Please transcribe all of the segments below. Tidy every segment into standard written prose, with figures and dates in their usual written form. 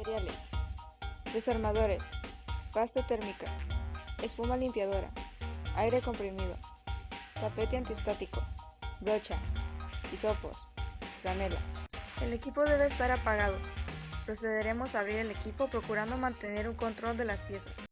Materiales: desarmadores, pasta térmica, espuma limpiadora, aire comprimido, tapete antiestático, brocha, hisopos, franela. El equipo debe estar apagado. Procederemos a abrir el equipo procurando mantener un control de las piezas.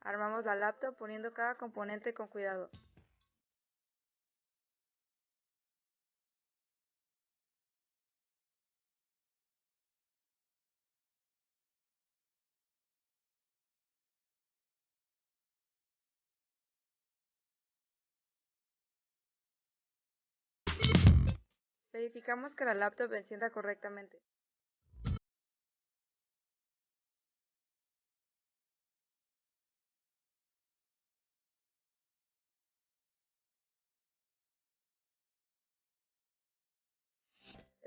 Armamos la laptop poniendo cada componente con cuidado. Verificamos que la laptop encienda correctamente.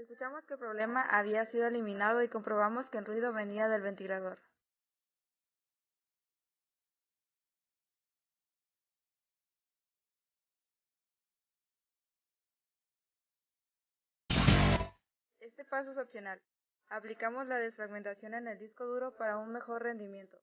Escuchamos que el problema había sido eliminado y comprobamos que el ruido venía del ventilador. Este paso es opcional. Aplicamos la desfragmentación en el disco duro para un mejor rendimiento.